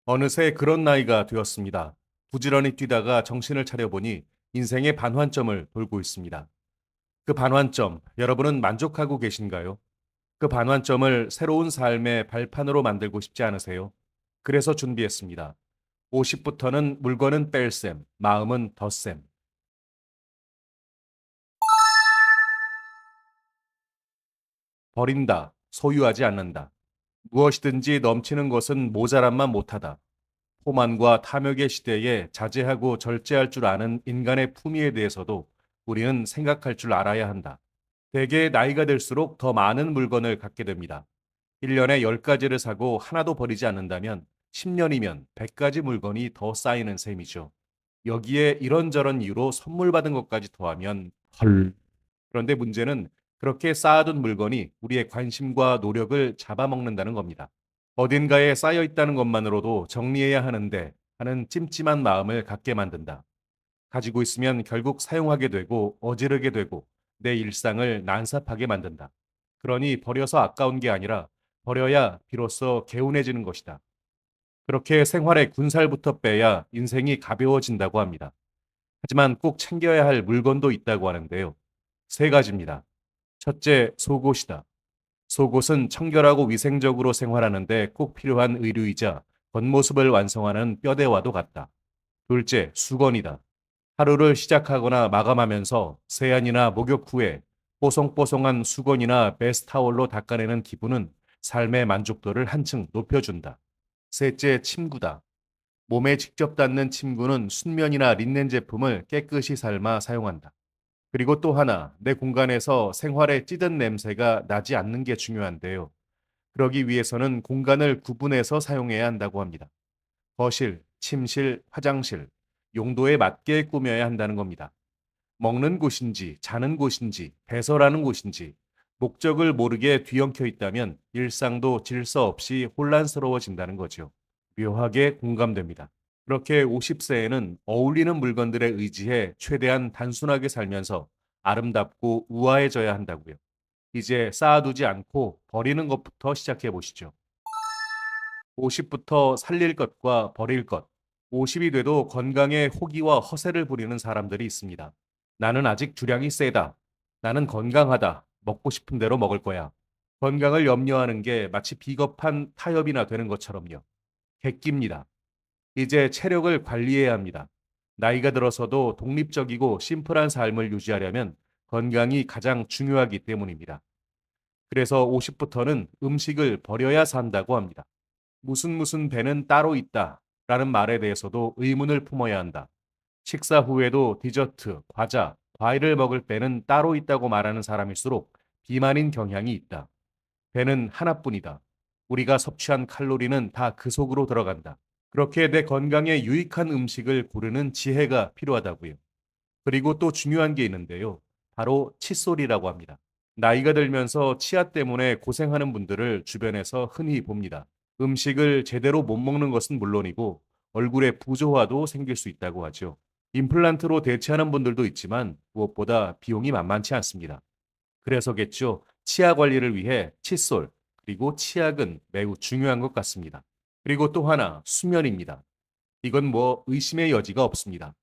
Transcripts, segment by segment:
어느새 그런 나이가 되었습니다. 부지런히 뛰다가 정신을 차려보니 인생의 반환점을 돌고 있습니다. 그 반환점, 여러분은 만족하고 계신가요? 그 반환점을 새로운 삶의 발판으로 만들고 싶지 않으세요? 그래서 준비했습니다. 50부터는 물건은 뺄셈, 마음은 덧셈. 버린다, 소유하지 않는다. 무엇이든지 넘치는 것은 모자람만 못하다. 포만과 탐욕의 시대에 자제하고 절제할 줄 아는 인간의 품위에 대해서도 우리는 생각할 줄 알아야 한다. 대개 나이가 들수록 더 많은 물건을 갖게 됩니다. 1년에 10가지를 사고 하나도 버리지 않는다면 10년이면 100가지 물건이 더 쌓이는 셈이죠. 여기에 이런저런 이유로 선물 받은 것까지 더하면 헐. 그런데 문제는 그렇게 쌓아둔 물건이 우리의 관심과 노력을 잡아먹는다는 겁니다. 어딘가에 쌓여 있다는 것만으로도 정리해야 하는데 하는 찜찜한 마음을 갖게 만든다. 가지고 있으면 결국 사용하게 되고 어지르게 되고 내 일상을 난삽하게 만든다. 그러니 버려서 아까운 게 아니라 버려야 비로소 개운해지는 것이다. 그렇게 생활의 군살부터 빼야 인생이 가벼워진다고 합니다. 하지만 꼭 챙겨야 할 물건도 있다고 하는데요. 세 가지입니다. 첫째, 속옷이다. 속옷은 청결하고 위생적으로 생활하는데 꼭 필요한 의류이자 겉모습을 완성하는 뼈대와도 같다. 둘째, 수건이다. 하루를 시작하거나 마감하면서 세안이나 목욕 후에 뽀송뽀송한 수건이나 베스타올로 닦아내는 기분은 삶의 만족도를 한층 높여준다. 셋째, 침구다. 몸에 직접 닿는 침구는 순면이나 린넨 제품을 깨끗이 삶아 사용한다. 그리고 또 하나, 내 공간에서 생활에 찌든 냄새가 나지 않는 게 중요한데요. 그러기 위해서는 공간을 구분해서 사용해야 한다고 합니다. 거실, 침실, 화장실, 용도에 맞게 꾸며야 한다는 겁니다. 먹는 곳인지, 자는 곳인지, 배설하는 곳인지, 목적을 모르게 뒤엉켜 있다면 일상도 질서 없이 혼란스러워진다는 거죠. 묘하게 공감됩니다. 그렇게 50세에는 어울리는 물건들에 의지해 최대한 단순하게 살면서 아름답고 우아해져야 한다고요. 이제 쌓아두지 않고 버리는 것부터 시작해 보시죠. 50부터 살릴 것과 버릴 것. 50이 돼도 건강에 호기와 허세를 부리는 사람들이 있습니다. 나는 아직 주량이 세다. 나는 건강하다. 먹고 싶은 대로 먹을 거야. 건강을 염려하는 게 마치 비겁한 타협이나 되는 것처럼요. 객기입니다. 이제 체력을 관리해야 합니다. 나이가 들어서도 독립적이고 심플한 삶을 유지하려면 건강이 가장 중요하기 때문입니다. 그래서 50부터는 음식을 버려야 산다고 합니다. 무슨 배는 따로 있다 라는 말에 대해서도 의문을 품어야 한다. 식사 후에도 디저트, 과자, 과일을 먹을 배는 따로 있다고 말하는 사람일수록 비만인 경향이 있다. 배는 하나뿐이다. 우리가 섭취한 칼로리는 다 그 속으로 들어간다. 그렇게 내 건강에 유익한 음식을 고르는 지혜가 필요하다고요. 그리고 또 중요한 게 있는데요. 바로 칫솔이라고 합니다. 나이가 들면서 치아 때문에 고생하는 분들을 주변에서 흔히 봅니다. 음식을 제대로 못 먹는 것은 물론이고 얼굴에 부조화도 생길 수 있다고 하죠. 임플란트로 대체하는 분들도 있지만 무엇보다 비용이 만만치 않습니다. 그래서겠죠. 치아 관리를 위해 칫솔 그리고 치약은 매우 중요한 것 같습니다. 그리고 또 하나 수면입니다. 이건 뭐 의심의 여지가 없습니다.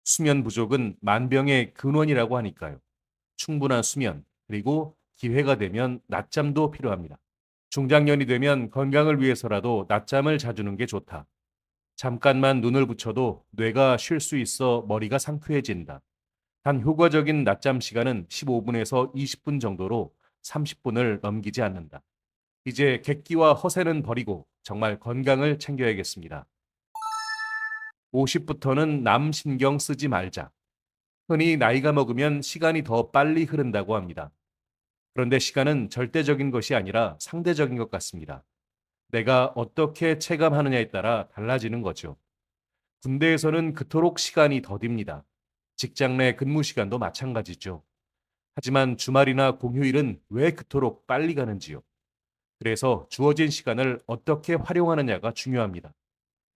수면 부족은 만병의 근원이라고 하니까요. 충분한 수면, 그리고 기회가 되면 낮잠도 필요합니다. 중장년이 되면 건강을 위해서라도 낮잠을 자주는 게 좋다. 잠깐만 눈을 붙여도 뇌가 쉴 수 있어 머리가 상쾌해진다. 단 효과적인 낮잠 시간은 15분에서 20분 정도로 30분을 넘기지 않는다. 이제 객기와 허세는 버리고 정말 건강을 챙겨야겠습니다. 50부터는 남 신경 쓰지 말자. 흔히 나이가 먹으면 시간이 더 빨리 흐른다고 합니다. 그런데 시간은 절대적인 것이 아니라 상대적인 것 같습니다. 내가 어떻게 체감하느냐에 따라 달라지는 거죠. 군대에서는 그토록 시간이 더딥니다. 직장 내 근무 시간도 마찬가지죠. 하지만 주말이나 공휴일은 왜 그토록 빨리 가는지요? 그래서 주어진 시간을 어떻게 활용하느냐가 중요합니다.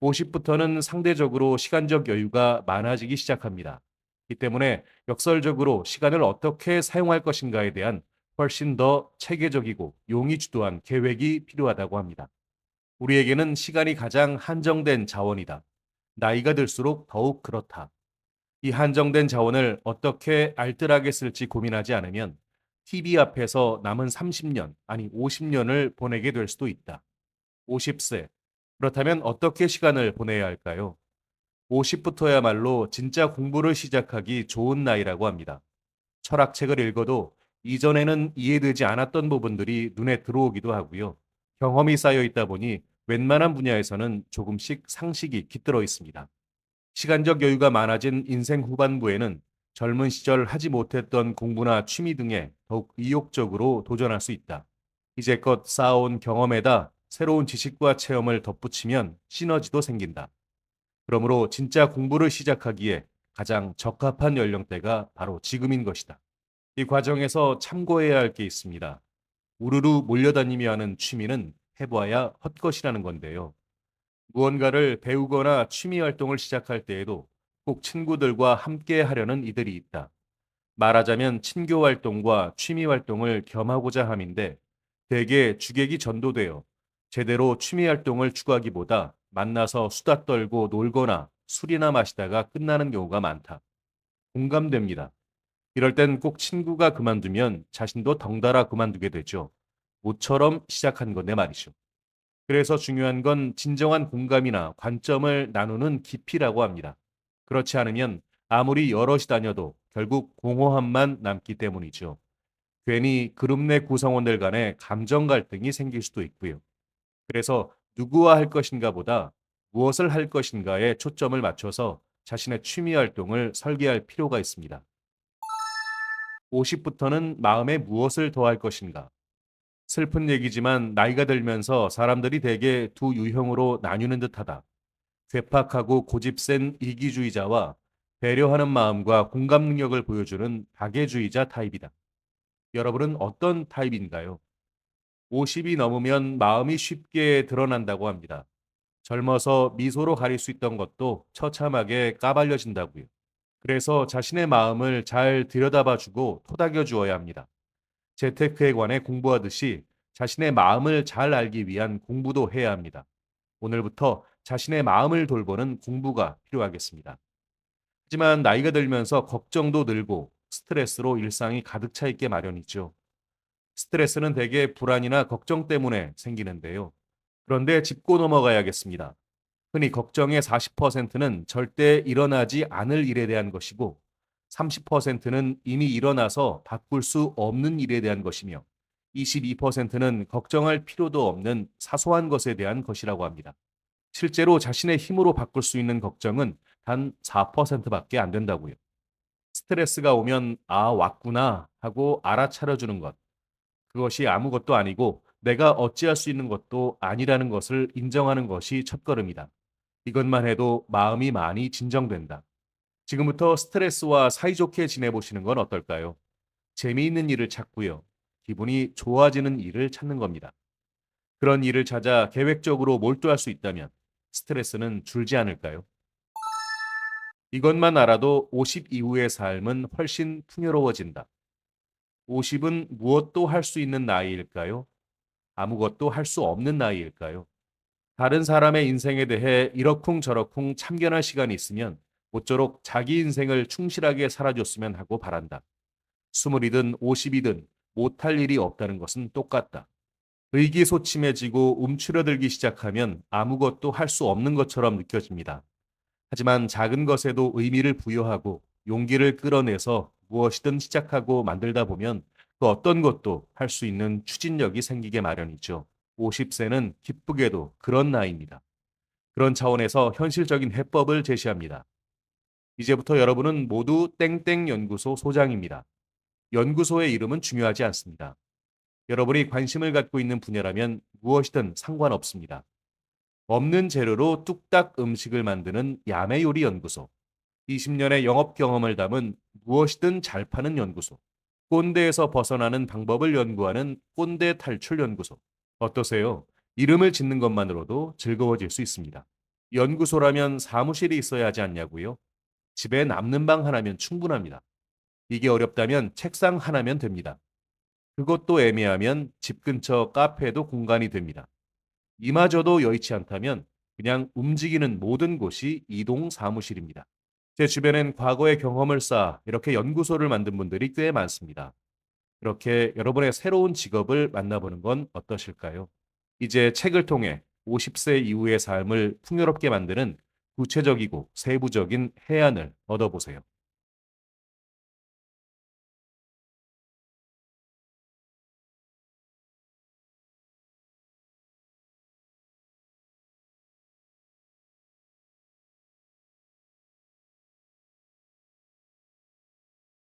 50부터는 상대적으로 시간적 여유가 많아지기 시작합니다. 이 때문에 역설적으로 시간을 어떻게 사용할 것인가에 대한 훨씬 더 체계적이고 용의 주도한 계획이 필요하다고 합니다. 우리에게는 시간이 가장 한정된 자원이다. 나이가 들수록 더욱 그렇다. 이 한정된 자원을 어떻게 알뜰하게 쓸지 고민하지 않으면 TV 앞에서 남은 30년, 아니 50년을 보내게 될 수도 있다. 50세. 그렇다면 어떻게 시간을 보내야 할까요? 50부터야말로 진짜 공부를 시작하기 좋은 나이라고 합니다. 철학책을 읽어도 이전에는 이해되지 않았던 부분들이 눈에 들어오기도 하고요. 경험이 쌓여 있다 보니 웬만한 분야에서는 조금씩 상식이 깃들어 있습니다. 시간적 여유가 많아진 인생 후반부에는 젊은 시절 하지 못했던 공부나 취미 등에 더욱 의욕적으로 도전할 수 있다. 이제껏 쌓아온 경험에다 새로운 지식과 체험을 덧붙이면 시너지도 생긴다. 그러므로 진짜 공부를 시작하기에 가장 적합한 연령대가 바로 지금인 것이다. 이 과정에서 참고해야 할 게 있습니다. 우르르 몰려다니며 하는 취미는 해봐야 헛것이라는 건데요. 무언가를 배우거나 취미 활동을 시작할 때에도 꼭 친구들과 함께 하려는 이들이 있다. 말하자면 친교 활동과 취미 활동을 겸하고자 함인데 대개 주객이 전도되어 제대로 취미 활동을 추구하기보다 만나서 수다 떨고 놀거나 술이나 마시다가 끝나는 경우가 많다. 공감됩니다. 이럴 땐 꼭 친구가 그만두면 자신도 덩달아 그만두게 되죠. 모처럼 시작한 건데 말이죠. 그래서 중요한 건 진정한 공감이나 관점을 나누는 깊이라고 합니다. 그렇지 않으면 아무리 여럿이 다녀도 결국 공허함만 남기 때문이죠. 괜히 그룹 내 구성원들 간에 감정 갈등이 생길 수도 있고요. 그래서 누구와 할 것인가 보다 무엇을 할 것인가에 초점을 맞춰서 자신의 취미 활동을 설계할 필요가 있습니다. 50부터는 마음에 무엇을 더할 것인가? 슬픈 얘기지만 나이가 들면서 사람들이 대개 두 유형으로 나뉘는 듯하다. 괴팍하고 고집센 이기주의자와 배려하는 마음과 공감 능력을 보여주는 다계주의자 타입이다. 여러분은 어떤 타입인가요? 50이 넘으면 마음이 쉽게 드러난다고 합니다. 젊어서 미소로 가릴 수 있던 것도 처참하게 까발려진다고요. 그래서 자신의 마음을 잘 들여다봐주고 토닥여 주어야 합니다. 재테크에 관해 공부하듯이 자신의 마음을 잘 알기 위한 공부도 해야 합니다. 오늘부터 자신의 마음을 돌보는 공부가 필요하겠습니다. 하지만 나이가 들면서 걱정도 늘고 스트레스로 일상이 가득 차 있게 마련이죠. 스트레스는 대개 불안이나 걱정 때문에 생기는데요. 그런데 짚고 넘어가야겠습니다. 흔히 걱정의 40%는 절대 일어나지 않을 일에 대한 것이고 30%는 이미 일어나서 바꿀 수 없는 일에 대한 것이며 22%는 걱정할 필요도 없는 사소한 것에 대한 것이라고 합니다. 실제로 자신의 힘으로 바꿀 수 있는 걱정은 단 4%밖에 안 된다고요. 스트레스가 오면 아, 왔구나 하고 알아차려주는 것. 그것이 아무것도 아니고 내가 어찌할 수 있는 것도 아니라는 것을 인정하는 것이 첫걸음이다. 이것만 해도 마음이 많이 진정된다. 지금부터 스트레스와 사이좋게 지내보시는 건 어떨까요? 재미있는 일을 찾고요. 기분이 좋아지는 일을 찾는 겁니다. 그런 일을 찾아 계획적으로 몰두할 수 있다면 스트레스는 줄지 않을까요? 이것만 알아도 50 이후의 삶은 훨씬 풍요로워진다. 50은 무엇도 할 수 있는 나이일까요? 아무것도 할 수 없는 나이일까요? 다른 사람의 인생에 대해 이러쿵저러쿵 참견할 시간이 있으면 모쪼록 자기 인생을 충실하게 살아줬으면 하고 바란다. 20이든 50이든 못할 일이 없다는 것은 똑같다. 의기소침해지고 움츠러들기 시작하면 아무것도 할 수 없는 것처럼 느껴집니다. 하지만 작은 것에도 의미를 부여하고 용기를 끌어내서 무엇이든 시작하고 만들다 보면 그 어떤 것도 할 수 있는 추진력이 생기게 마련이죠. 50세는 기쁘게도 그런 나이입니다. 그런 차원에서 현실적인 해법을 제시합니다. 이제부터 여러분은 모두 땡땡 연구소 소장입니다. 연구소의 이름은 중요하지 않습니다. 여러분이 관심을 갖고 있는 분야라면 무엇이든 상관없습니다. 없는 재료로 뚝딱 음식을 만드는 야매 요리 연구소. 20년의 영업 경험을 담은 무엇이든 잘 파는 연구소. 꼰대에서 벗어나는 방법을 연구하는 꼰대 탈출 연구소. 어떠세요? 이름을 짓는 것만으로도 즐거워질 수 있습니다. 연구소라면 사무실이 있어야 하지 않냐고요? 집에 남는 방 하나면 충분합니다. 이게 어렵다면 책상 하나면 됩니다. 그것도 애매하면 집 근처 카페도 공간이 됩니다. 이마저도 여의치 않다면 그냥 움직이는 모든 곳이 이동 사무실입니다. 제 주변엔 과거의 경험을 쌓아 이렇게 연구소를 만든 분들이 꽤 많습니다. 이렇게 여러분의 새로운 직업을 만나보는 건 어떠실까요? 이제 책을 통해 50세 이후의 삶을 풍요롭게 만드는 구체적이고 세부적인 해안을 얻어보세요.